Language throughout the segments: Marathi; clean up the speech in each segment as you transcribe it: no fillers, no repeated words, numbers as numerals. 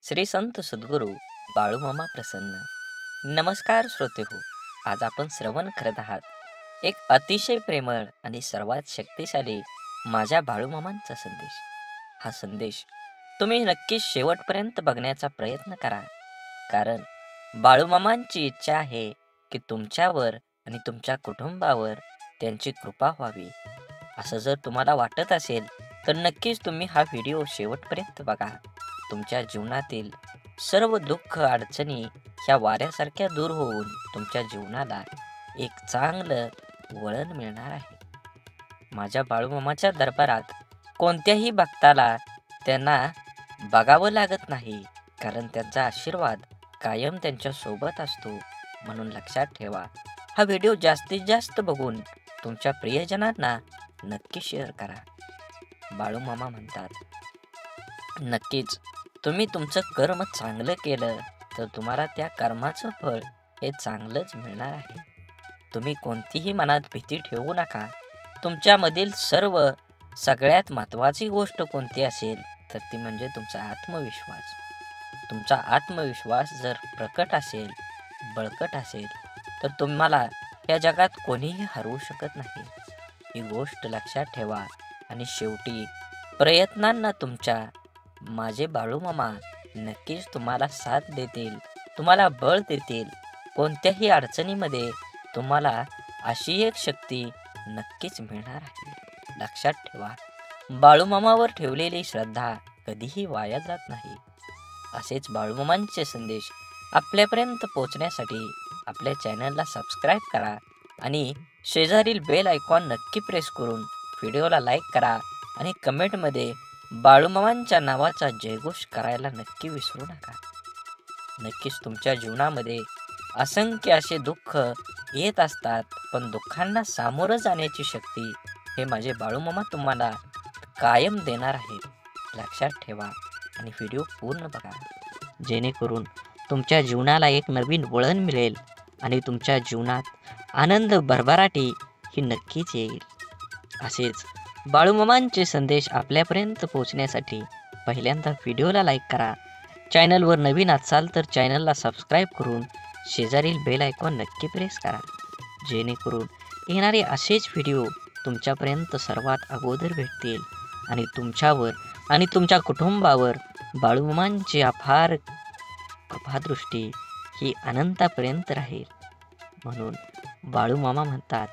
श्री संत सद्गुरू बाळूमामा प्रसन्न. नमस्कार श्रोते हो. आज आपण श्रवण करत आहात एक अतिशय प्रेमळ आणि सर्वात शक्तिशाली माझ्या बाळूमामांचा संदेश. हा संदेश तुम्ही नक्कीच शेवटपर्यंत बघण्याचा प्रयत्न करा, कारण बाळूमामांची इच्छा आहे की तुमच्यावर आणि तुमच्या कुटुंबावर त्यांची कृपा व्हावी. असं जर तुम्हाला वाटत असेल तर नक्कीच तुम्ही हा व्हिडिओ शेवटपर्यंत बघा. तुमच्या जीवनातील सर्व दुःख अडचणी ह्या वाऱ्यासारख्या दूर होऊन तुमच्या जीवनाला एक चांगलं वळण मिळणार आहे. माझ्या बाळूमामाच्या दरबारात कोणत्याही भक्ताला त्यांना बघावं लागत नाही, कारण त्यांचा आशीर्वाद कायम त्यांच्या सोबत असतो. म्हणून लक्षात ठेवा, हा व्हिडिओ जास्तीत जास्त बघून तुमच्या प्रियजनांना नक्की शेअर करा. बाळूमामा म्हणतात, नक्कीच तुम्ही तुमचं कर्म चांगलं केलं तर तुम्हाला त्या कर्माचं फळ हे चांगलंच मिळणार आहे. तुम्ही कोणतीही मनात भीती ठेवू नका. तुमच्यामधील सगळ्यात महत्त्वाची गोष्ट कोणती असेल तर ती म्हणजे तुमचा आत्मविश्वास. तुमचा आत्मविश्वास जर प्रकट असेल, बळकट असेल, तर तुम्हाला या जगात कोणीही हरवू शकत नाही. ही गोष्ट लक्षात ठेवा. आणि शेवटी प्रयत्नांना तुमच्या माझे बाळूमामा नक्कीच तुम्हाला साथ देतील, तुम्हाला बळ देतील. कोणत्याही अडचणीमध्ये तुम्हाला अशी एक शक्ती नक्कीच मिळणार आहे. लक्षात ठेवा, बाळूमामावर ठेवलेली श्रद्धा कधीही वाया जात नाही. असेच बाळूमामांचे संदेश आपल्यापर्यंत पोहोचण्यासाठी आपल्या चॅनलला सबस्क्राईब करा आणि शेजारील बेल आयकॉन नक्की प्रेस करून व्हिडिओला लाईक करा आणि कमेंटमध्ये बाळूमामांच्या नावाचा जयघोष करायला नक्की विसरू नका. नक्कीच तुमच्या जीवनामध्ये असंख्य असे दुःख येत असतात, पण दुःखांना सामोरं जाण्याची शक्ती हे माझे बाळूमामा तुम्हाला कायम देणार आहेत. लक्षात ठेवा आणि व्हिडिओ पूर्ण बघा, जेणेकरून तुमच्या जीवनाला एक नवीन वळण मिळेल आणि तुमच्या जीवनात आनंद भरभराटी ही नक्कीच येईल. असेच बाळूमामांचे संदेश आपल्यापर्यंत पोहोचण्यासाठी पहिल्यांदा व्हिडिओला लाईक करा. चॅनलवर नवीन असाल तर चॅनलला सबस्क्राईब करून शेजारील बेल आयकॉन नक्की प्रेस करा, जेणेकरून येणारे असेच व्हिडिओ तुमच्यापर्यंत सर्वात अगोदर भेटतील आणि तुमच्यावर आणि तुमच्या कुटुंबावर बाळूमामांची अपार कृपादृष्टी ही अनंतापर्यंत राहील. म्हणून बाळूमामा म्हणतात,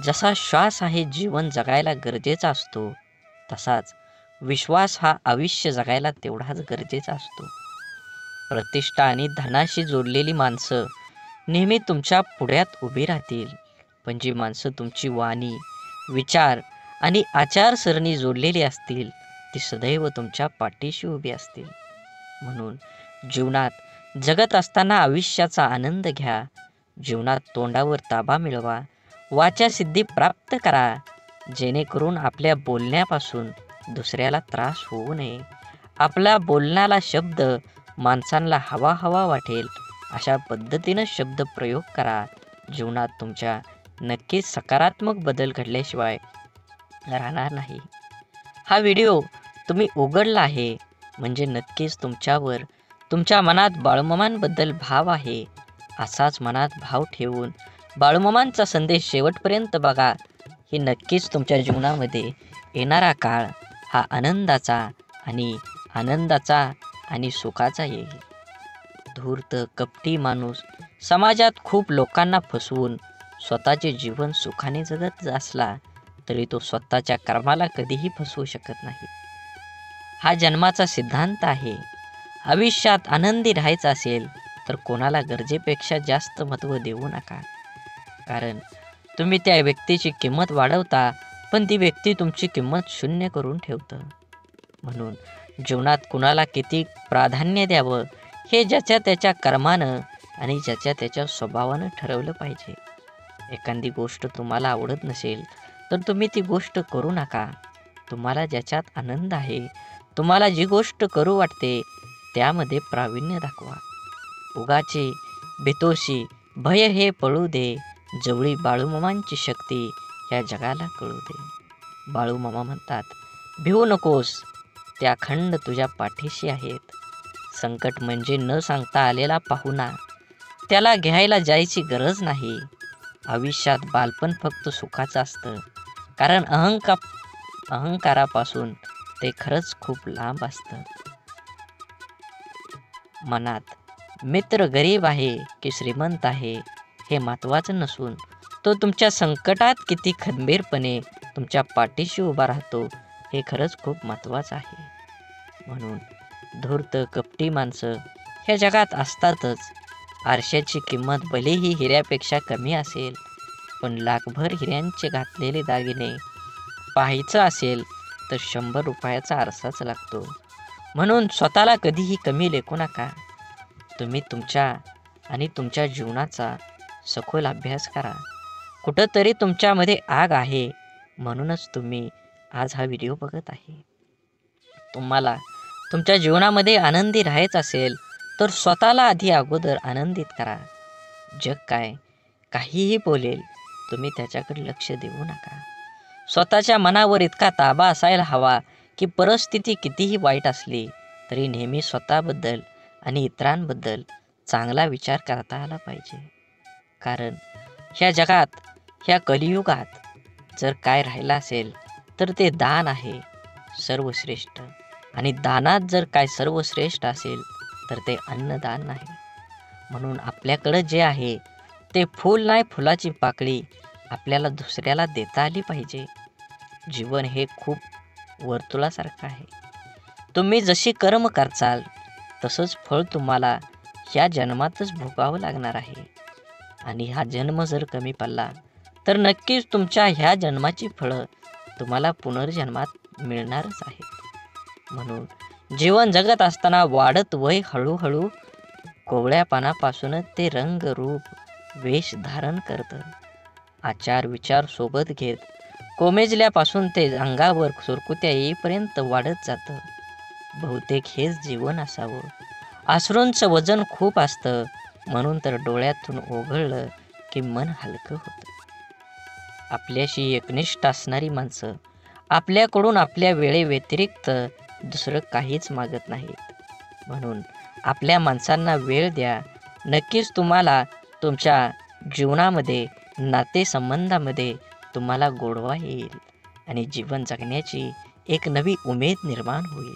जसा श्वास आहे जीवन जगायला गरजेचा असतो, तसाच विश्वास हा आयुष्य जगायला तेवढाच गरजेचा असतो. प्रतिष्ठा आणि धनाशी जोडलेली माणसं नेहमी तुमच्या पुढ्यात उभी राहतील, पण जी माणसं तुमची वाणी, विचार आणि आचारसरणी जोडलेली असतील ती सदैव तुमच्या पाठीशी उभी असतील. म्हणून जीवनात जगत असताना आयुष्याचा आनंद घ्या. जीवनात तोंडावर ताबा मिळवा, वाचा सिद्धी प्राप्त करा, जेणेकरून आपल्या बोलण्यापासून दुसऱ्याला त्रास होऊ नये. आपल्या बोलण्याला शब्द माणसांना हवा हवा वाटेल अशा पद्धतीनं शब्द प्रयोग करा. जीवनात तुमच्या नक्कीच सकारात्मक बदल घडल्याशिवाय राहणार नाही. हा व्हिडिओ तुम्ही उघडला आहे म्हणजे नक्कीच तुमच्यावर तुमच्या मनात बाळूमामांबद्दल भाव आहे. असाच मनात भाव ठेवून बाळूमामांचा संदेश शेवटपर्यंत बघा. ही नक्कीच तुमच्या जीवनामध्ये येणारा काळ हा आनंदाचा आणि सुखाचा येईल. धूर्त कपटी माणूस समाजात खूप लोकांना फसवून स्वतःचे जीवन सुखाने जगत असला तरी तो स्वतःच्या कर्माला कधीही फसवू शकत नाही. हा जन्माचा सिद्धांत आहे. आयुष्यात आनंदी राहायचं असेल तर कोणाला गरजेपेक्षा जास्त महत्त्व देऊ नका, कारण तुम्ही त्या व्यक्तीची किंमत वाढवता पण ती व्यक्ती तुमची किंमत शून्य करून ठेवतं. म्हणून जीवनात कुणाला किती प्राधान्य द्यावं हे ज्याच्या त्याच्या कर्मानं आणि ज्याच्या त्याच्या स्वभावानं ठरवलं पाहिजे. एखादी गोष्ट तुम्हाला आवडत नसेल तर तुम्ही ती गोष्ट करू नका. तुम्हाला ज्याच्यात आनंद आहे, तुम्हाला जी गोष्ट करू वाटते त्यामध्ये प्रावीण्य दाखवा. उगाचे बेतोशी भय हे पळू दे, जवळी बाळूमामांची शक्ती या जगाला कळू दे. बाळूमामा म्हणतात, भिवू नकोस, त्या अखंड तुझ्या पाठीशी आहेत. संकट म्हणजे न सांगता आलेला पाहुणा, त्याला घ्यायला जायची गरज नाही. आयुष्यात बालपण फक्त सुखाचं असतं, कारण अहंकारापासून ते खरंच खूप लांब असतं. मनात मित्र गरीब आहे की श्रीमंत आहे हे महत्त्वाचं नसून, तो तुमच्या संकटात किती खंबीरपणे तुमच्या पाठीशी उभा राहतो हे खरंच खूप महत्त्वाचं आहे. म्हणून धूर्त कपटी माणसं ह्या जगात असतातच. आरशाची किंमत भलेही हिऱ्यापेक्षा कमी असेल, पण लाखभर हिऱ्यांचे घातलेले दागिने पाहायचं असेल तर 100 रुपयाचा आरसाच लागतो. म्हणून स्वतःला कधीही कमी लेखू नका. तुम्ही तुमच्या आणि तुमच्या जीवनाचा सखोल अभ्यास करा. कुठंतरी तुमच्यामध्ये आग आहे, म्हणूनच तुम्ही आज हा व्हिडिओ बघत आहे. तुम्हाला तुमच्या जीवनामध्ये आनंदी राहायचं असेल तर स्वतःला आधी अगोदर आनंदित करा. जग काहीही बोलेल, तुम्ही त्याच्याकडे लक्ष देऊ नका. स्वतःच्या मनावर इतका ताबा असायला हवा की परिस्थिती कितीही वाईट असली तरी नेहमी स्वतःबद्दल आणि इतरांबद्दल चांगला विचार करता आला पाहिजे. कारण ह्या जगात, ह्या कलियुगात जर काय राहिलं असेल तर ते दान आहे सर्वश्रेष्ठ. आणि दानात जर काय सर्वश्रेष्ठ असेल तर ते अन्नदान नाही. म्हणून आपल्याकडं जे आहे ते फूल नाही, फुलाची पाकळी आपल्याला दुसऱ्याला देता आली पाहिजे. जीवन हे खूप वर्तुळासारखं आहे. तुम्ही जशी कर्म करचाल तसंच फळ तुम्हाला ह्या जन्मातच भोगावं लागणार आहे. आणि हा जन्म जर कमी पडला तर नक्कीच तुमच्या ह्या जन्माची फळं तुम्हाला पुनर्जन्मात मिळणारच आहेत. म्हणून जीवन जगत असताना वाढत वय हळूहळू कोवळ्यापणापासूनच ते रंग रूप वेश धारण करतं. आचार विचार सोबत घेत कोमेजल्यापासून ते अंगावर सुरकुत्या येईपर्यंत वाढत जातं. बहुतेक हेच जीवन असावं. अश्रूंचं वजन खूप असतं, म्हणून तर डोळ्यातून ओघळलं की मन हलकं होतं. आपल्याशी एकनिष्ठ असणारी माणसं आपल्याकडून आपल्या वेळेव्यतिरिक्त दुसरं काहीच मागत नाहीत. म्हणून आपल्या माणसांना वेळ द्या. नक्कीच तुम्हाला तुमच्या जीवनामध्ये, नातेसंबंधामध्ये तुम्हाला गोडवा येईल आणि जीवन जगण्याची एक नवी उमेद निर्माण होईल.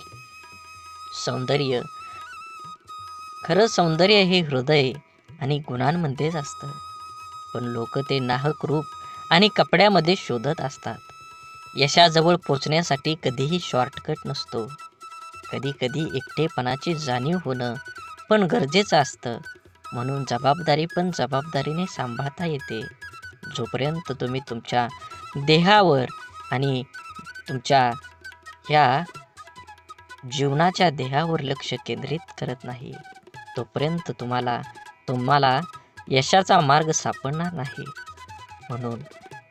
खरं सौंदर्य हे हृदय आणि गुणांमध्येच असतं, पण लोक ते नाहक रूप आणि कपड्यामध्ये शोधत असतात. यशाजवळ पोचण्यासाठी कधीही शॉर्टकट नसतो. कधी कधी एकटेपणाची जाणीव होणं पण गरजेचं असतं. म्हणून जबाबदारीने सांभाळता येते. जोपर्यंत तुम्ही तुमच्या देहावर आणि तुमच्या ह्या जीवनाच्या देहावर लक्ष केंद्रित करत नाही, तोपर्यंत तुम्हाला यशाचा मार्ग सापडणार नाही. म्हणून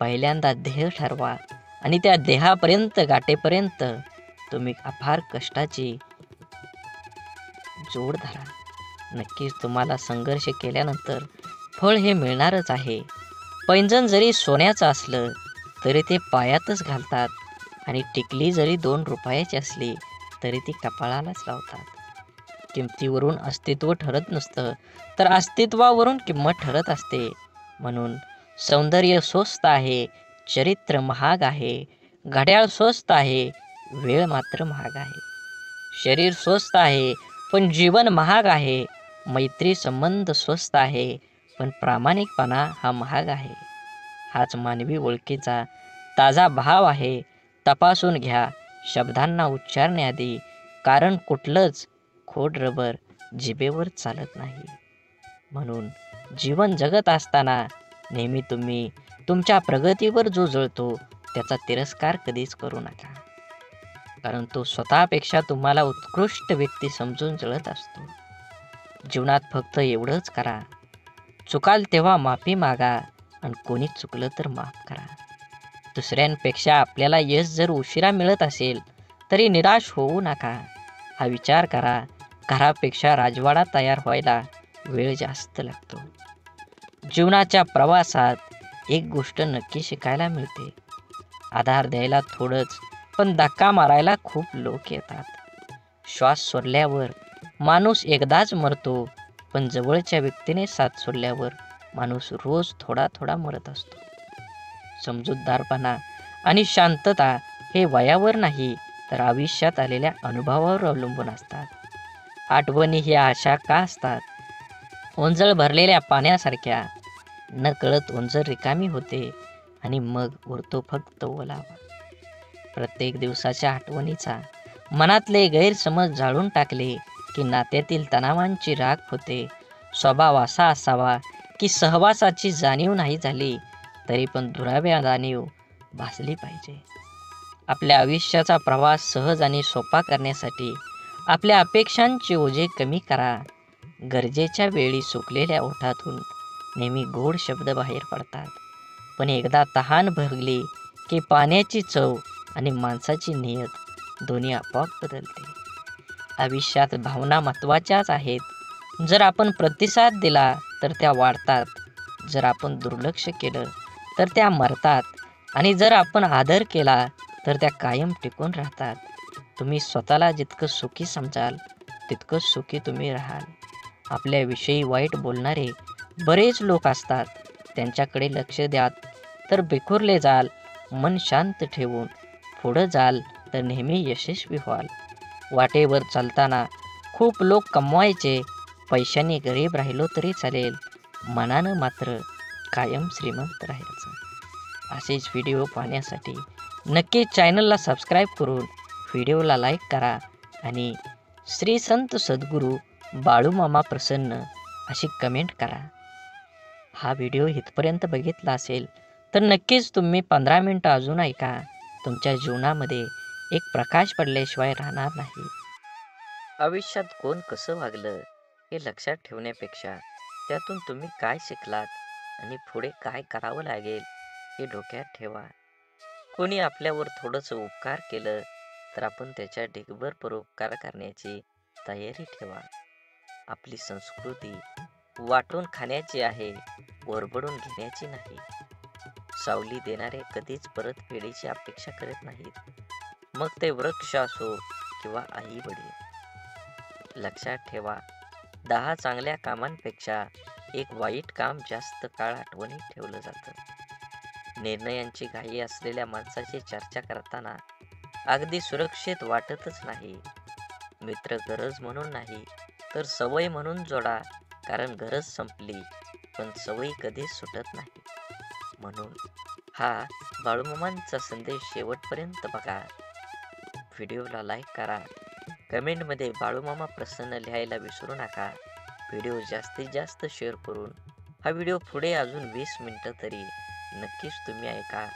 पहिल्यांदा ध्येय ठरवा आणि त्या देहापर्यंत गाठेपर्यंत तुम्ही अपार कष्टाची जोड धरा. नक्कीच तुम्हाला संघर्ष केल्यानंतर फळ हे मिळणारच आहे. पैंजण जरी सोन्याचं असलं तरी ते पायातच घालतात आणि टिकली जरी 2 रुपयाची असली तरी ती कपाळालाच लावतात. किमतीवरून अस्तित्व ठरत नसतं, तर अस्तित्वावरून किंमत ठरत असते. म्हणून सौंदर्य स्वस्त आहे, चरित्र महाग आहे, घड्याळ स्वस्त आहे, वेळ मात्र महाग आहे. शरीर स्वस्त आहे पण जीवन महाग आहे. मैत्री संबंध स्वस्त आहे पण प्रामाणिकपणा हा महाग आहे. हाच मानवी ओळखीचा ताजा भाव आहे. तपासून घ्या शब्दांना उच्चारण्याआधी, कारण कुठलंच खोड रबर जिभेवर चालत नाही. म्हणून जीवन जगत असताना नेहमी तुम्ही तुमच्या प्रगतीवर जो जळतो त्याचा तिरस्कार कधीच करू नका, कारण तो स्वतःपेक्षा तुम्हाला उत्कृष्ट व्यक्ती समजून जळत असतो. जीवनात फक्त एवढंच करा, चुकाल तेव्हा माफी मागा आणि कोणी चुकलं तर माफ करा. दुसऱ्यांपेक्षा आपल्याला यश जर उशिरा मिळत असेल तरी निराश होऊ नका. हा विचार करा, घरापेक्षा राजवाडा तयार व्हायला वेळ जास्त लागतो. जीवनाच्या प्रवासात एक गोष्ट नक्की शिकायला मिळते, आधार द्यायला थोडंच पण धक्का मारायला खूप लोक येतात. श्वास सोडल्यावर माणूस एकदाच मरतो, पण जवळच्या व्यक्तीने साथ सोडल्यावर माणूस रोज थोडा थोडा मरत असतो. समजूतदारपणा आणि शांतता हे वयावर नाही तर आयुष्यात आलेल्या अनुभवावर अवलंबून असतात. आठवणी ह्या अशा का असतात? ओंजळ भरलेल्या पाण्यासारख्या. नकळत ओंजळ रिकामी होते आणि मग उरतो फक्त ओलावा. प्रत्येक दिवसाच्या आठवणीचा मनातले गैरसमज जाळून टाकले की नात्यातील तणावांची राख होते. स्वभाव असा असावा की सहवासाची जाणीव नाही झाली तरी पण दुराव्या जाणीव भासली पाहिजे. आपल्या आयुष्याचा प्रवास सहज आणि सोपा करण्यासाठी आपल्या अपेक्षांचे ओझे कमी करा. गरजेच्या वेळी सुकलेल्या ओठातून नेहमी गोड शब्द बाहेर पडतात, पण एकदा तहान भरली की पाण्याची चव आणि माणसाची नियत दोन्ही आपोआप बदलते. आयुष्यात भावना महत्त्वाच्याच आहेत. जर आपण प्रतिसाद दिला तर त्या वाढतात, जर आपण दुर्लक्ष केलं तर त्या मरतात आणि जर आपण आदर केला तर त्या कायम टिकून राहतात. तुम्ही स्वतःला जितकं सुखी समजाल तितकं सुखी तुम्ही राहाल. आपल्याविषयी वाईट बोलणारे बरेच लोक असतात, त्यांच्याकडे लक्ष द्या तर बिखरले जाल. मन शांत ठेवून पुढं जाल तर नेहमी यशस्वी व्हाल. वाटेवर चालताना खूप लोक कमवायचे, पैशाने गरीब राहिलो तरी चालेल, मनानं मात्र कायम श्रीमंत राहायचं. असेच व्हिडिओ पाहण्यासाठी नक्की चॅनलला सबस्क्राईब करून व्हिडिओला लाईक करा आणि श्री संत सद्गुरू बाळूमामा प्रसन्न अशी कमेंट करा. हा व्हिडिओ इथपर्यंत बघितला असेल तर नक्कीच तुम्ही 15 मिनटं अजून ऐका. तुमच्या जीवनामध्ये एक प्रकाश पडल्याशिवाय राहणार नाही. आयुष्यात कोण कसं वागलं हे लक्षात ठेवण्यापेक्षा त्यातून तुम्ही काय शिकलात आणि पुढे काय करावं लागेल हे डोक्यात ठेवा. कोणी आपल्यावर थोडंसं उपकार केलं तर आपण त्याच्या ढिगभर परोपकार करण्याची तयारी ठेवा. आपली संस्कृती वाटून खाण्याची आहे, ओरबडून घेण्याची नाही. सावली देणारे कधीच परतफेडीची अपेक्षा करत नाहीत, मग ते वृक्ष असो किंवा आई वडील. लक्षात ठेवा, 10 चांगल्या कामांपेक्षा एक वाईट काम जास्त काळ आठवणीत ठेवलं जातं. निर्णयांची घाई असलेल्या माणसाची चर्चा करताना अगदी सुरक्षित वाटतच नाही. मित्र गरज म्हणून नाही तर सवय म्हणून जोडा, कारण गरज संपली पण सवयी कधीच सुटत नाही. म्हणून हा बाळूमामांचा संदेश शेवटपर्यंत बघा. व्हिडिओला लाईक करा, कमेंटमध्ये बाळूमामा प्रसन्न लिहायला विसरू नका. व्हिडिओ जास्तीत जास्त शेअर करून हा व्हिडिओ पुढे अजून 20 मिनिटं तरी नक्कीच तुम्ही ऐका.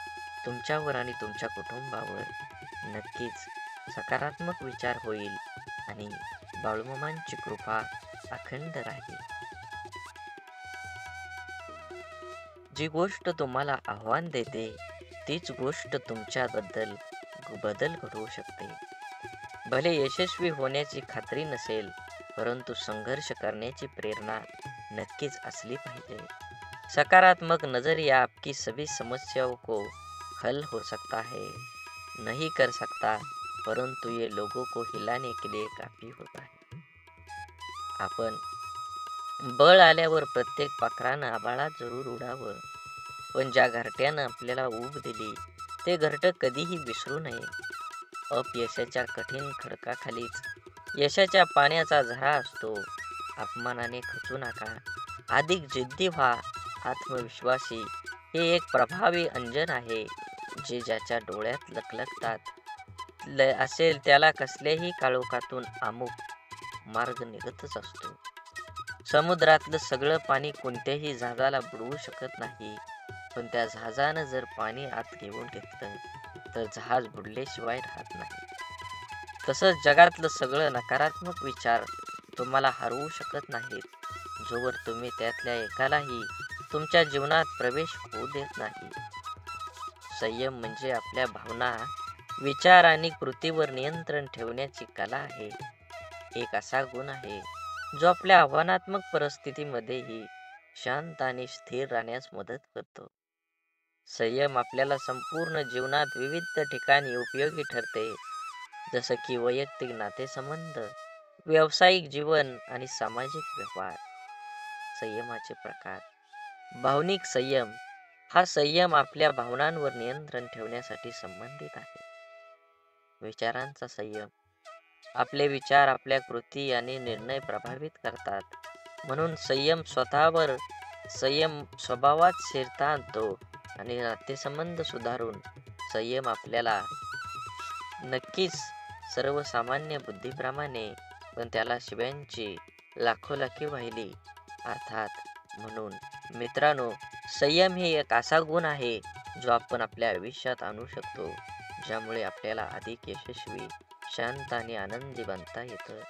तुमच्यावर आणि तुमच्या कुटुंबावर नक्कीच सकारात्मक विचार होईल आणि बाळूमामांची कृपा अखंड राहील. जी गोष्ट तुम्हाला आव्हान देते तीच गोष्ट तुमच्याबद्दल बदल घडवू शकते. भले यशस्वी होण्याची खात्री नसेल, परंतु संघर्ष करण्याची प्रेरणा नक्कीच असली पाहिजे. सकारात्मक नजरिया आपकी सभी समस्याओं को हल हो सकता है, नहीं कर सकता, परंतु ये लोगों को हिलाने के लिए काफी होता है. आपण बळ आल्यावर प्रत्येक पाखरानं आभाळात जरूर उडावं, पण ज्या घरट्यानं आपल्याला ऊब दिली ते घरटं कधीही विसरू नये. अपयशाच्या कठीण खडकाखालीच यशाच्या पाण्याचा झरा असतो. अपमानाने खचू नका, अधिक जिद्दी व्हा. आत्मविश्वासी हे एक प्रभावी अंजन आहे, जे ज्याच्या डोळ्यात लखलखतात असेल त्याला कसल्याही काळोखातून अमुक मार्ग निघतच असतो. समुद्रातलं सगळं पाणी कोणत्याही जहाजाला बुडवू शकत नाही, पण त्या जहाजानं जर पाणी आत घेऊन घेतलं तर जहाज बुडल्याशिवाय राहत नाही. तसंच जगातलं सगळं नकारात्मक विचार तुम्हाला हरवू शकत नाहीत, जोवर तुम्ही त्यातल्या एकालाही तुमच्या जीवनात प्रवेश होऊ देत नाही. संयम म्हणजे आपल्या भावना, विचार आणि कृतीवर नियंत्रण ठेवण्याची कला आहे. एक असा गुण आहे जो आपल्या आव्हानात्मक परिस्थितीमध्येही शांत आणि स्थिर राहण्यास मदत करतो. संयम आपल्याला संपूर्ण जीवनात विविध ठिकाणी उपयोगी ठरते, जसं की वैयक्तिक नातेसंबंध, व्यावसायिक जीवन आणि सामाजिक व्यवहार. संयमाचे प्रकार. भावनिक संयम. हा संयम आपल्या भावनांवर नियंत्रण ठेवण्यासाठी संबंधित आहे. विचारांचा संयम. आपले विचार आपल्या कृती आणि निर्णय प्रभावित करतात. म्हणून संयम स्वभावात स्थिरता आणतो आणि नातेसंबंध सुधारून संयम आपल्याला नक्कीच सर्वसामान्य बुद्धीप्रमाणे, पण त्याला शिव्यांची लाखोलाखी वाहिली अर्थात. म्हणून मित्रांनो, संयम हे एक असा गुण आहे जो आपण आपल्या आयुष्यात आणू शकतो, ज्यामुळे आपल्याला अधिक यशस्वी, शांत आणि आनंदी बनता येतं.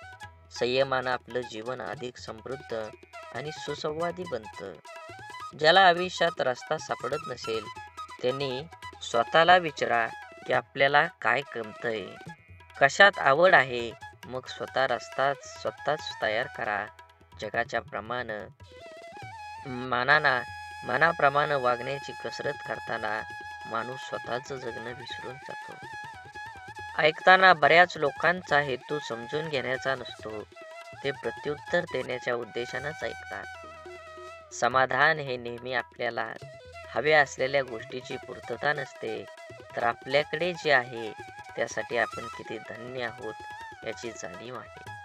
संयमानं आपलं जीवन अधिक समृद्ध आणि सुसंवादी बनतं. ज्याला आयुष्यात रस्ता सापडत नसेल त्यांनी स्वतःला विचारा की आपल्याला काय जमतंय, कशात आवड आहे, मग स्वतःच तयार करा. जगाच्या मनाप्रमाणे वागण्याची कसरत करताना माणूस स्वतःचं जगणं विसरून जातो. ऐकताना बऱ्याच लोकांचा हेतू समजून घेण्याचा नसतो, ते प्रत्युत्तर देण्याच्या उद्देशानंच ऐकतात. समाधान हे नेहमी आपल्याला हव्या असलेल्या गोष्टीची पूर्तता नसते, तर आपल्याकडे जे आहे त्यासाठी आपण किती धन्य आहोत याची जाणीव आहे.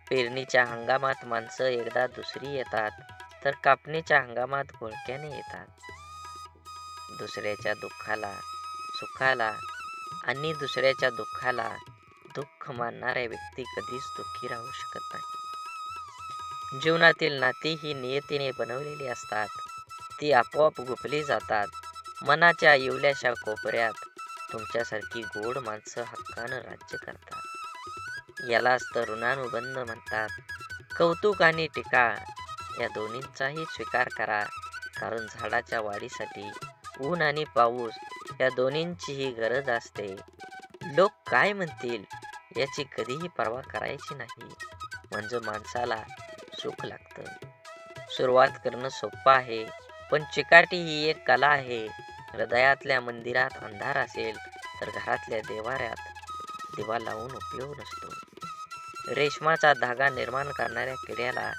पेरणीच्या हंगामात माणसं एकदा दुसरी येतात, तर कापणीच्या हंगामात घोळक्याने येतात. दुसऱ्याच्या दुःखाला दुःख मानणाऱ्या व्यक्ती कधीच दुःखी राहू शकत नाही. जीवनातील नाती ही नियतीने बनवलेली असतात, ती आपोआप गुंफली जातात. मनाच्या इवल्याशा कोपऱ्यात तुमच्यासारखी गोड माणसं हक्कानं राज्य करतात. यालाच तर ऋणानुबंध म्हणतात. कौतुक आणि टीका या दोन्हींचाही स्वीकार करा, कारण झाडाच्या वाढीसाठी ऊन आणि पाऊस या दोन्हींचीही गरज असते. लोक काय म्हणतील याची कधीही पर्वा करायची नाही, म्हणजे माणसाला सुख लागतं. सुरुवात करणं सोपं आहे, पण चिकाटी ही एक कला आहे. हृदयातल्या मंदिरात अंधार असेल तर घरातल्या देवाऱ्यात दिवा लावून उपयोग नसतो. रेशमाचा धागा निर्माण करणाऱ्या किड्याला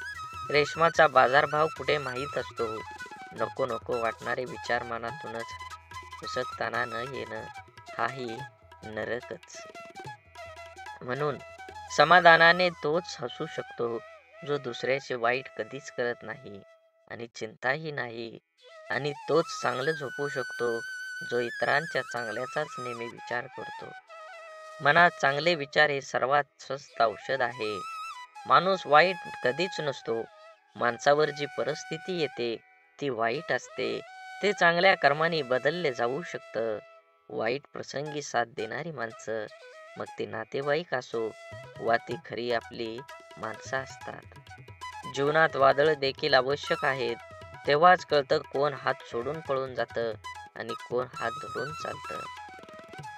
रेशमाचा बाजारभाव कुठे माहीत असतो. नको नको वाटणारे विचार मनातूनच पुसकताना न येणं हाही नरकच. म्हणून समाधानाने तोच हसू शकतो जो दुसऱ्याचे वाईट कधीच करत नाही आणि चिंताही नाही, आणि तोच चांगलं झोपू शकतो जो इतरांच्या चांगल्याचाच नेहमी विचार करतो. मनात चांगले विचार हे सर्वात स्वस्त औषध आहे. माणूस वाईट कधीच नसतो. माणसावर जी परिस्थिती येते ती वाईट असते, ते चांगल्या कर्माने बदलले जाऊ शकतं. वाईट प्रसंगी साथ देणारी माणसं, मग ते नातेवाईक असो वा ती खरी आपली माणसं असतात. जीवनात वादळ देखील आवश्यक आहेत. तेव्हाच कळतं कोण हात सोडून पळून जातं आणि कोण हात धरून चालतं.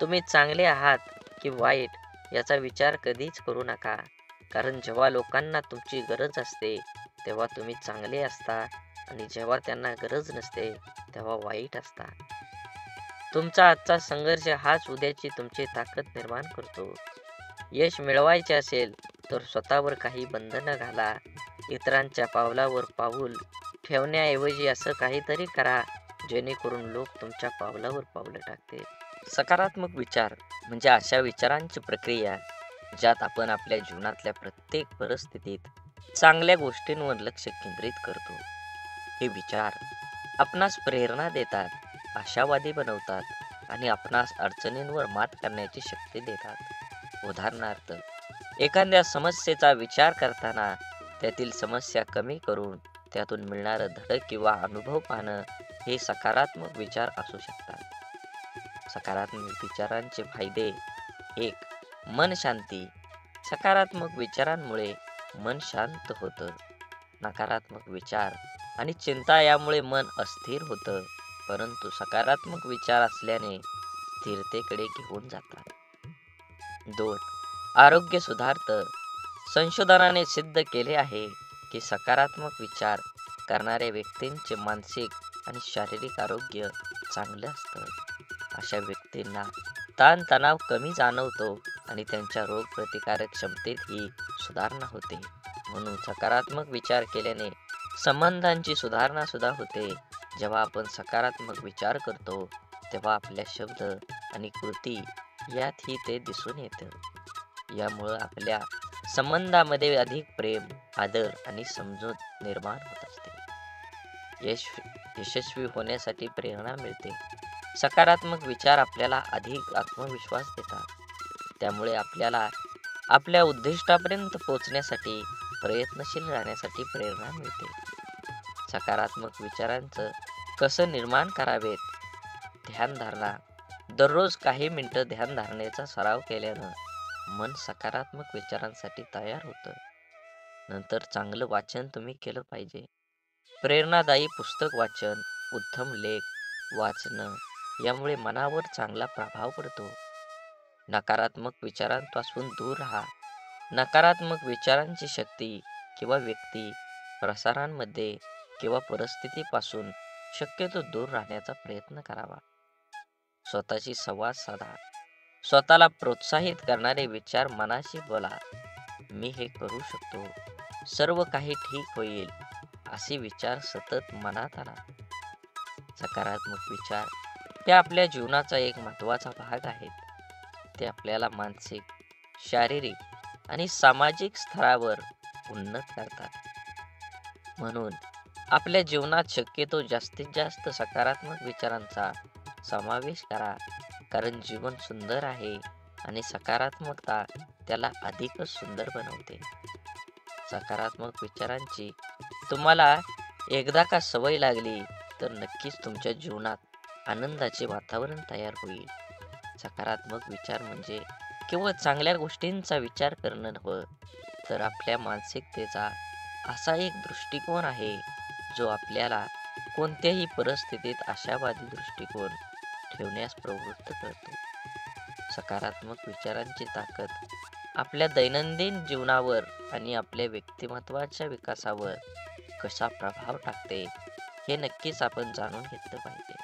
तुम्ही चांगले आहात की वाईट याचा विचार कधीच करू नका, कारण जेव्हा लोकांना तुमची गरज असते तेव्हा तुम्ही चांगले असता आणि जेव्हा त्यांना गरज नसते तेव्हा वाईट असता. तुमचा आजचा संघर्ष हाच उद्याची तुमची ताकद निर्माण करतो. यश मिळवायचे असेल तर स्वतःवर काही बंधनं घाला. इतरांच्या पावलावर पाऊल ठेवण्याऐवजी असं काहीतरी करा जेणेकरून लोक तुमच्या पावलावर पावलं टाकतील. सकारात्मक विचार म्हणजे अशा विचारांची प्रक्रिया ज्यात आपण आपल्या जीवनातल्या प्रत्येक परिस्थितीत चांगल्या गोष्टींवर लक्ष केंद्रित करतो. हे विचार आपणास प्रेरणा देतात, आशावादी बनवतात आणि आपणास अडचणींवर मात करण्याची शक्ती देतात. उदाहरणार्थ, एखाद्या समस्येचा विचार करताना त्यातील समस्या कमी करून त्यातून मिळणारं धडक किंवा अनुभव पाहणं हे सकारात्मक विचार असू शकतात. सकारात्मक विचारांचे फायदे. 1. मन शांती. सकारात्मक विचारांमुळे मन शांत होतं. नकारात्मक विचार आणि चिंता यामुळे मन अस्थिर होतं, परंतु सकारात्मक विचार असल्याने स्थिरतेकडे घेऊन जातात. 2. आरोग्य सुधारतं. संशोधनाने सिद्ध केले आहे की सकारात्मक विचार करणाऱ्या व्यक्तींचे मानसिक आणि शारीरिक आरोग्य चांगलं असतं. अशा व्यक्तींना ताणतणाव कमी जाणवतो आणि त्यांच्या रोगप्रतिकारक क्षमतेतही सुधारणा होते. म्हणून सकारात्मक विचार केल्याने संबंधांची सुधारणा सुद्धा होते. जेव्हा आपण सकारात्मक विचार करतो तेव्हा आपल्या शब्द आणि कृती यातही ते दिसून येतं. यामुळं आपल्या संबंधामध्ये अधिक प्रेम, आदर आणि समजूत निर्माण होत असते. यशस्वी होण्यासाठी प्रेरणा मिळते. सकारात्मक विचार आपल्याला अधिक आत्मविश्वास देतात. त्यामुळे आपल्याला आपल्या उद्दिष्टापर्यंत पोहोचण्यासाठी प्रयत्नशील राहण्यासाठी प्रेरणा मिळते. सकारात्मक विचारांचं कसं निर्माण करावेत? ध्यानधारणा. दररोज काही मिनिटं ध्यानधारणेचा सराव केल्यानं मन सकारात्मक विचारांसाठी तयार होतं. नंतर चांगलं वाचन तुम्ही केलं पाहिजे. प्रेरणादायी पुस्तक वाचन, उत्तम लेख वाचणं यामुळे मनावर चांगला प्रभाव पडतो. नकारात्मक विचारांपासून दूर राहा. नकारात्मक विचारांची शक्ती किंवा व्यक्ती, प्रसारांमध्ये किंवा परिस्थितीपासून शक्यतो दूर राहण्याचा प्रयत्न करावा. स्वतःशी संवाद साधा. स्वतःला प्रोत्साहित करणारे विचार मनाशी बोला. मी हे करू शकतो, सर्व काही ठीक होईल, असे विचार सतत मनात आणा. सकारात्मक विचार हे आपल्या जीवनाचा एक महत्त्वाचा भाग आहेत. ते आपल्याला मानसिक, शारीरिक आणि सामाजिक स्तरावर उन्नत करतात. म्हणून आपल्या जीवनात शक्यतो जास्तीत जास्त सकारात्मक विचारांचा समावेश करा. कारण जीवन सुंदर आहे आणि सकारात्मकता त्याला अधिकच सुंदर बनवते. सकारात्मक विचारांची तुम्हाला एकदा का सवय लागली तर नक्कीच तुमच्या जीवनात आनंदाचे वातावरण तयार होईल. सकारात्मक विचार म्हणजे केवळ चांगल्या गोष्टींचा विचार करणं नव्हे, तर आपल्या मानसिकतेचा असा एक दृष्टिकोन आहे जो आपल्याला कोणत्याही परिस्थितीत आशावादी दृष्टिकोन ठेवण्यास प्रवृत्त करतो. सकारात्मक विचारांची ताकद आपल्या दैनंदिन जीवनावर आणि आपल्या व्यक्तिमत्वाच्या विकासावर कसा प्रभाव टाकते हे नक्कीच आपण जाणून घेतलं पाहिजे.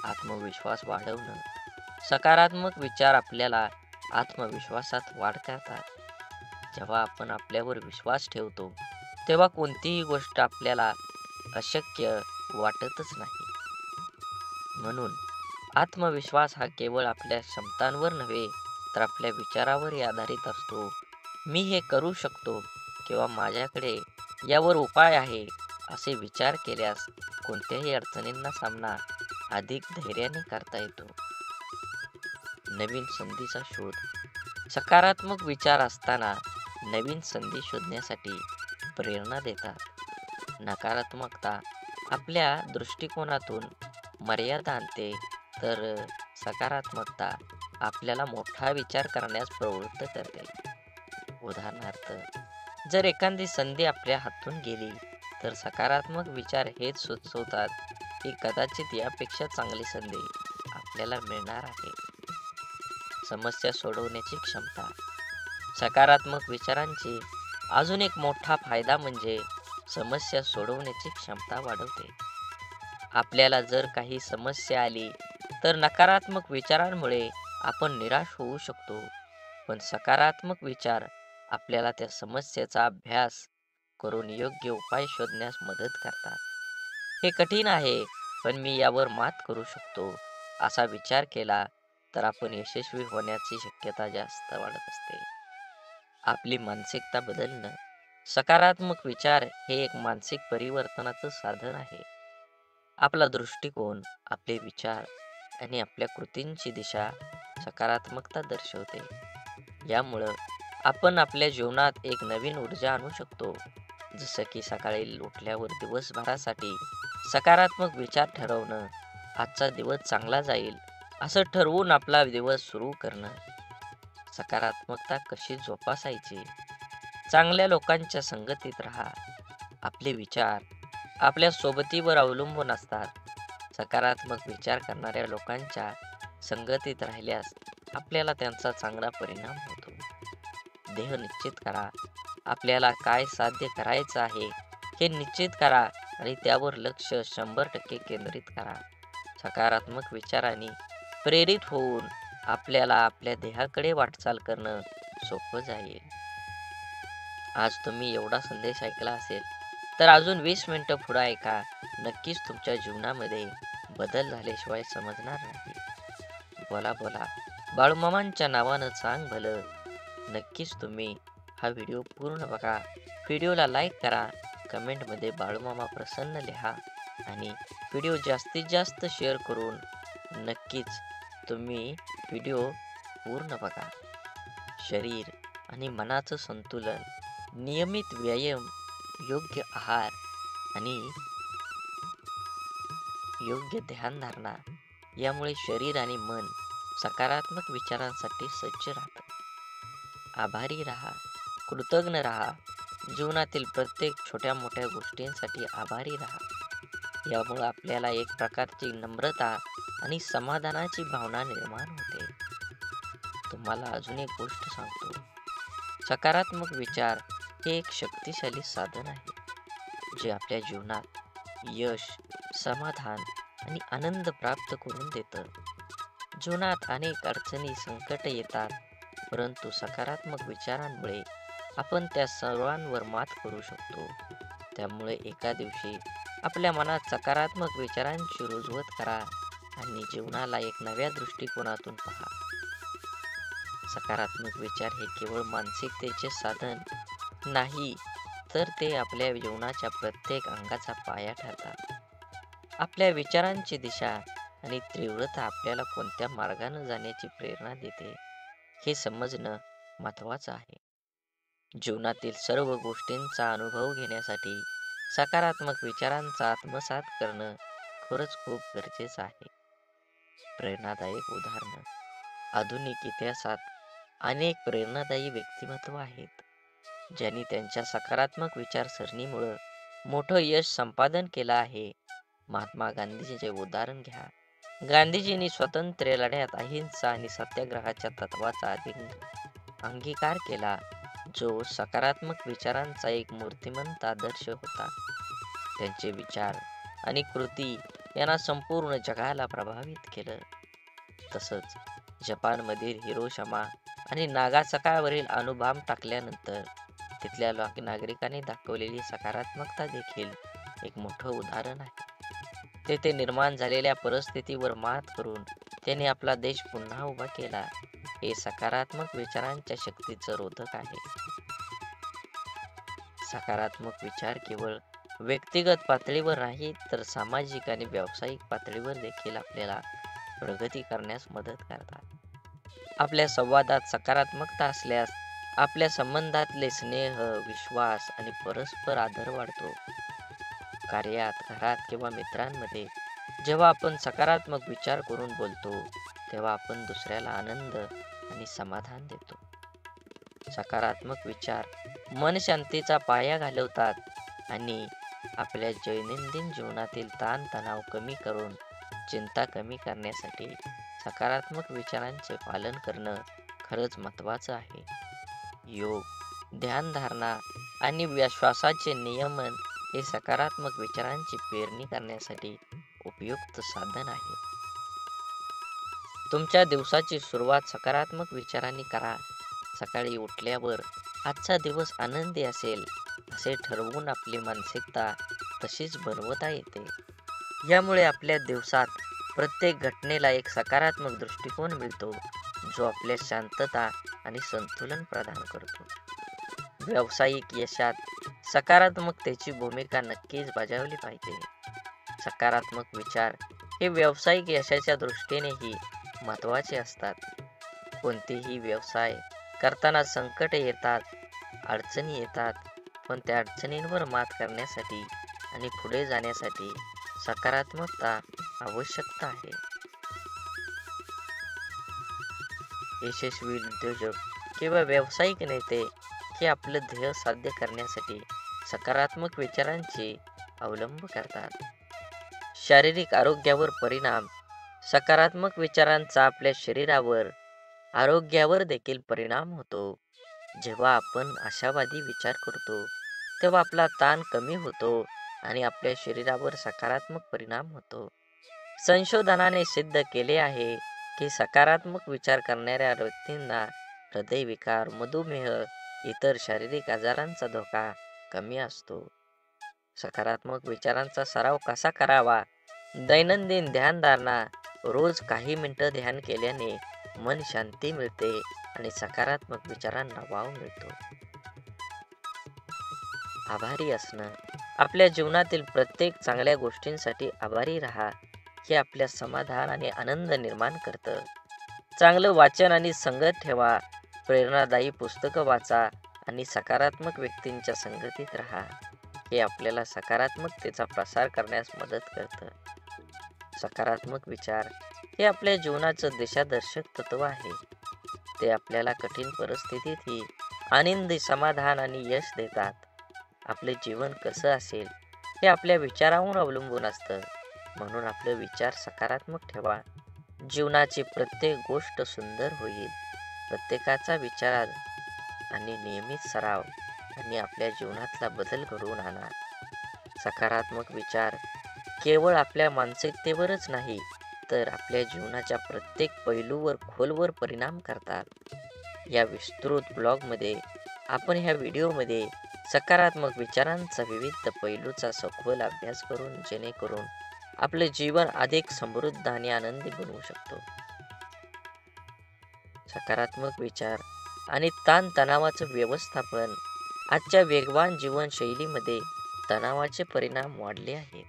आत्मविश्वास वाढवणं. सकारात्मक विचार आपल्याला आत्मविश्वासात वाढ करतात. जेव्हा आपण आपल्यावर विश्वास ठेवतो तेव्हा कोणतीही गोष्ट आपल्याला अशक्य वाटतच नाही. म्हणून आत्मविश्वास हा केवळ आपल्या क्षमतांवर नव्हे तर आपल्या विचारावरही आधारित असतो. मी हे करू शकतो किंवा माझ्याकडे यावर उपाय आहे असे विचार केल्यास कोणत्याही अडचणींना सामना अधिक धैर्याने करता येतो. नवीन संधीचा शोध. सकारात्मक विचार असताना नवीन संधी शोधण्यासाठी प्रेरणा देतात. नकारात्मकता आपल्या दृष्टिकोनातून मर्यादा आणते, तर सकारात्मकता आपल्याला मोठा विचार करण्यास प्रवृत्त करते. उदाहरणार्थ, जर एखादी संधी आपल्या हातून गेली तर सकारात्मक विचार हेच सुचवतात की कदाचित यापेक्षा चांगली संधी आपल्याला मिळणार आहे. समस्या सोडवण्याची क्षमता. सकारात्मक विचारांची अजून एक मोठा फायदा म्हणजे समस्या सोडवण्याची क्षमता वाढवते. आपल्याला जर काही समस्या आली तर नकारात्मक विचारांमुळे आपण निराश होऊ शकतो, पण सकारात्मक विचार आपल्याला त्या समस्येचा अभ्यास करून योग्य उपाय शोधण्यास मदत करतात. हे कठीण आहे, पण मी यावर मात करू शकतो असा विचार केला तर आपण यशस्वी होण्याची शक्यता जास्त वाढत असते. आपली मानसिकता बदलणं. सकारात्मक विचार हे एक मानसिक परिवर्तनाचं साधन आहे. आपला दृष्टिकोन, आपले विचार आणि आपल्या कृतींची दिशा सकारात्मकता दर्शवते. यामुळं आपण आपल्या जीवनात एक नवीन ऊर्जा आणू शकतो. जसं की सकाळी उठल्यावर दिवसभरासाठी सकारात्मक विचार ठरवणं, आजचा दिवस चांगला जाईल असं ठरवून आपला दिवस सुरू करणं. सकारात्मकता कशी जोपासायची? चांगल्या लोकांच्या संगतीत राहा. आपले विचार आपल्या सोबतीवर अवलंबून असतात. सकारात्मक विचार करणाऱ्या लोकांच्या संगतीत राहिल्यास आपल्याला त्यांचा चांगला परिणाम होतो. ध्येय निश्चित करा. आपल्याला काय साध्य करायचं आहे हे निश्चित करा आणि त्यावर लक्ष 100% केंद्रित करा. सकारात्मक विचारांनी प्रेरित होऊन आपल्याला आपल्या ध्येयाकडे वाटचाल करणं सोपं जाईल. आज तुम्ही एवढा संदेश ऐकला असेल, तर अजून 20 मिनिटं पुढे ऐका. नक्कीच तुमच्या जीवनामध्ये बदल झाल्याशिवाय समजणार नाही. बोला बोला बाळूमामांच्या नावानं सांग भलं. नक्कीच तुम्ही हा व्हिडिओ पूर्ण बघा. व्हिडिओला लाईक करा, कमेंटमध्ये बाळूमामा प्रसन्न लिहा आणि व्हिडिओ जास्तीत जास्त शेअर करून नक्कीच तुम्ही व्हिडिओ पूर्ण बघा. शरीर आणि मनाचं संतुलन, नियमित व्यायाम, योग्य आहार आणि योग्य ध्यानधारणा यामुळे शरीर आणि मन सकारात्मक विचारांसाठी सज्ज राहतं. आभारी राहा, कृतज्ञ राहा. जीवनातील प्रत्येक छोट्या मोठ्या गोष्टींसाठी आभारी राहा. यामुळे आपल्याला एक प्रकारची नम्रता आणि समाधानाची भावना निर्माण होते. तुम्हाला अजून एक गोष्ट सांगतो. सकारात्मक विचार हे एक शक्तिशाली साधन आहे, जे आपल्या जीवनात यश, समाधान आणि आनंद प्राप्त करून देतं. जीवनात अनेक अडचणी, संकट येतात, परंतु सकारात्मक विचारांमुळे आपण त्या सर्वांवर मात करू शकतो. त्यामुळे एका दिवशी आपल्या मनात सकारात्मक विचारांची रुजवत करा आणि जीवनाला एक नव्या दृष्टिकोनातून पहा. सकारात्मक विचार हे केवळ मानसिकतेचे साधन नाही, तर ते आपल्या जीवनाच्या प्रत्येक अंगाचा पाया ठरतात. आपल्या विचारांची दिशा आणि तीव्रता आपल्याला कोणत्या मार्गाने जाण्याची प्रेरणा देते, हे समजणं महत्त्वाचं आहे. जीवनातील सर्व गोष्टींचा अनुभव घेण्यासाठी सकारात्मक विचारांचा आत्मसात करणं खरंच खूप गरजेचं आहे. प्रेरणादायक उदाहरणं. आधुनिक इतिहासात अनेक प्रेरणादायी व्यक्तिमत्व आहेत, ज्यांनी त्यांच्या सकारात्मक विचारसरणीमुळे मोठं यश संपादन केलं आहे. महात्मा गांधीजींचे उदाहरण घ्या. गांधीजींनी स्वातंत्र्य लढ्यात अहिंसा आणि सत्याग्रहाच्या तत्वाचा अंगीकार केला, जो सकारात्मक विचारांचा एक मूर्तिमंत आदर्श होता. त्यांचे विचार आणि कृती यांना संपूर्ण जगाला प्रभावित केलं. तसंच जपानमधील हिरोशिमा आणि नागासाकीवरील अणुबॉम्ब टाकल्यानंतर तिथल्या नागरिकांनी दाखवलेली सकारात्मकता देखील एक मोठं उदाहरण आहे. तेथे निर्माण झालेल्या परिस्थितीवर मात करून त्यांनी आपला देश पुन्हा उभा केला. हे सकारात्मक विचारांच्या शक्तीचं रोधक आहे. सकारात्मक विचार केवळ व्यक्तिगत पातळीवर नाही, तर सामाजिक आणि व्यावसायिक पातळीवर देखील आपल्याला प्रगती करण्यास मदत करतात. आपल्या संवादात सकारात्मकता असल्यास आपल्या संबंधातले स्नेह, विश्वास आणि परस्पर आदर वाढतो. कार्यात, घरात किंवा मित्रांमध्ये जेव्हा आपण सकारात्मक विचार करून बोलतो, तेव्हा आपण दुसऱ्याला आनंद आणि समाधान देतो. सकारात्मक विचार मन शांतीचा पाया घालवतात आणि आपल्या दैनंदिन जीवनातील ताणतणाव कमी करून चिंता कमी करण्यासाठी सकारात्मक विचारांचे पालन करणं खरंच महत्त्वाचं आहे. योग, ध्यानधारणा आणि श्वासाचे नियमन हे सकारात्मक विचारांची पेरणी करण्यासाठी उपयुक्त साधन आहे. तुमच्या दिवसाची सुरुवात सकारात्मक विचारांनी करा. सकाळी उठल्यावर आजचा दिवस आनंदी असेल असे ठरवून आपली मानसिकता तशीच बनवता येते. यामुळे आपल्या दिवसात प्रत्येक घटनेला एक सकारात्मक दृष्टिकोन मिळतो, जो आपल्या शांतता आणि संतुलन प्रदान करतो. व्यावसायिक यशात सकारात्मकतेची भूमिका नक्कीच बजावली पाहिजे. सकारात्मक विचार हे व्यावसायिक यशाच्या दृष्टीनेही महत्त्वाचे असतात. कोणतेही व्यवसाय करताना संकट येतात, अडचणी येतात, पण त्या अडचणींवर मात करण्यासाठी आणि पुढे जाण्यासाठी सकारात्मकता आवश्यकता आहे. यशस्वी उद्योजक किंवा व्यावसायिक नेते हे आपलं ध्येय साध्य करण्यासाठी सकारात्मक विचारांचे अवलंब करतात. शारीरिक आरोग्यावर परिणाम. सकारात्मक विचारांचा आपल्या शरीरावर, आरोग्यावर देखील परिणाम होतो. जेव्हा आपण आशावादी विचार करतो, तेव्हा आपला ताण कमी होतो आणि आपल्या शरीरावर सकारात्मक परिणाम होतो. संशोधनाने सिद्ध केले आहे की सकारात्मक विचार करणाऱ्या व्यक्तींना हृदयविकार, मधुमेह, इतर शारीरिक आजारांचा धोका कमी असतो. सकारात्मक विचारांचा सराव कसा करावा? दैनंदिन ध्यानधारणा. रोज काही मिनिटं ध्यान केल्याने मन शांती मिळते आणि सकारात्मक विचारांना वाव मिळतो. आभारी असणं. आपल्या जीवनातील प्रत्येक चांगल्या गोष्टींसाठी आभारी राहा. हे आपल्या समाधान आणि आनंद निर्माण करतं. चांगलं वाचन आणि संगत ठेवा. प्रेरणादायी पुस्तकं वाचा आणि सकारात्मक व्यक्तींच्या संगतीत राहा. हे आपल्याला सकारात्मकतेचा प्रसार करण्यास मदत करतं. सकारात्मक विचार हे आपल्या जीवनाचं दिशादर्शक तत्व आहे. ते आपल्याला कठीण परिस्थितीतही आनंदी, समाधान आणि यश देतात. आपले जीवन कसं असेल हे आपल्या विचारांवर अवलंबून असतं. म्हणून आपले विचार सकारात्मक ठेवा. जीवनाची प्रत्येक गोष्ट सुंदर होईल. प्रत्येकाचा विचार आणि नियमित सराव आणि आपल्या जीवनातला बदल घडवून आणा. सकारात्मक विचार केवळ आपल्या मानसिकतेवरच नाही, तर आपल्या जीवनाच्या प्रत्येक पैलूवर खोलवर परिणाम करतात. या विस्तृत ब्लॉगमध्ये आपण ह्या व्हिडिओमध्ये सकारात्मक विचारांचा विविध पैलूचा सखोल अभ्यास करून जेणेकरून आपले जीवन अधिक समृद्ध आणि आनंदी बनवू शकतो. सकारात्मक विचार आणि ताणतणावाचं व्यवस्थापन. आजच्या वेगवान जीवनशैलीमध्ये तणावाचे परिणाम वाढले आहेत.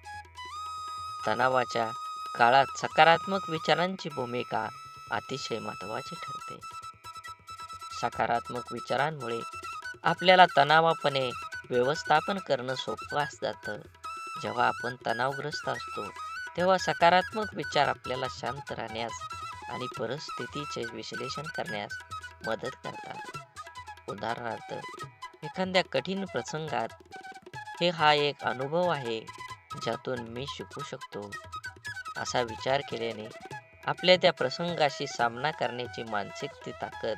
तणावाच्या काळात सकारात्मक विचारांची भूमिका अतिशय महत्त्वाची ठरते. सकारात्मक विचारांमुळे आपल्याला तणावापणे व्यवस्थापन करणं सोपं जातं. जेव्हा आपण तणावग्रस्त असतो तेव्हा सकारात्मक विचार आपल्याला शांत राहण्यास आणि परिस्थितीचे विश्लेषण करण्यास मदत करतात. उदाहरणार्थ, एखाद्या कठीण प्रसंगात हा एक अनुभव आहे ज्यातून मी शिकू शकतो असा विचार केल्याने आपल्या त्या प्रसंगाशी सामना करण्याची मानसिक ताकद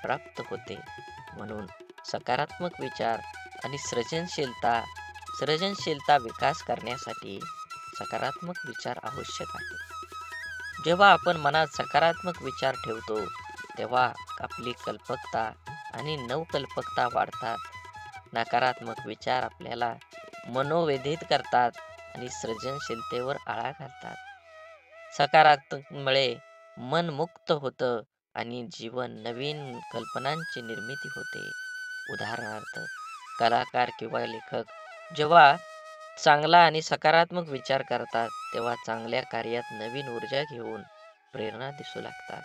प्राप्त होते. म्हणून सकारात्मक विचार आणि सर्जनशीलता विकास करण्यासाठी सकारात्मक विचार आवश्यक आहे. जेव्हा आपण मनात सकारात्मक विचार ठेवतो तेव्हा आपली कल्पकता आणि नवकल्पकता वाढतात. नकारात्मक विचार आपल्याला मनोव्यथित करतात आणि सृजनशीलतेवर आळा घालतात. सकारात्मकमुळे मन मुक्त होतं आणि जीवन नवीन कल्पनांची निर्मिती होते. उदाहरणार्थ, कलाकार किंवा लेखक जेव्हा चांगला आणि सकारात्मक विचार करतात तेव्हा चांगल्या कार्यात नवीन ऊर्जा घेऊन प्रेरणा दिसू लागतात.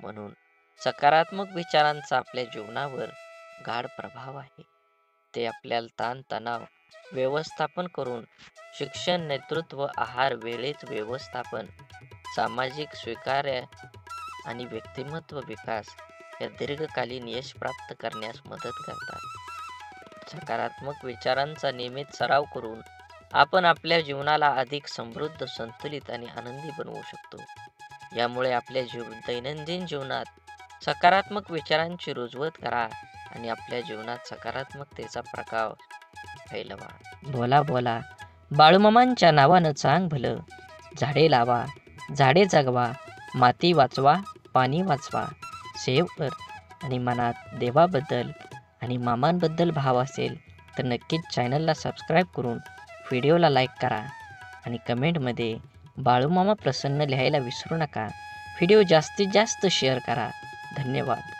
म्हणून सकारात्मक विचारांचा आपल्या जीवनावर गाढ प्रभाव आहे. ते आपल्याला ताणतणाव व्यवस्थापन करून शिक्षण, नेतृत्व, आहार, वेळेत व्यवस्थापन, सामाजिक स्वीकार्य आणि व्यक्तिमत्व विकास या दीर्घकालीन यश प्राप्त करण्यास मदत करतात. सकारात्मक विचारांचा नियमित सराव करून आपण आपल्या जीवनाला अधिक समृद्ध, संतुलित आणि आनंदी बनवू शकतो. यामुळे आपल्या दैनंदिन जीवनात सकारात्मक विचारांची रुजवत करा आणि आपल्या जीवनात सकारात्मकतेचा प्रभाव फैलवा. बोला बोला बाळूमामांच्या नावानं चांग भलं. झाडे लावा, झाडे जगवा, माती वाचवा, पाणी वाचवा. सेव्ह कर आणि मनात देवाबद्दल आणि मामांबद्दल भाव असेल तर नक्कीच चॅनलला सबस्क्राईब करून व्हिडिओला लाईक करा आणि कमेंटमध्ये बाळूमामा प्रसन्न लिहायला विसरू नका. व्हिडिओ जास्तीत जास्त शेअर करा. धन्यवाद.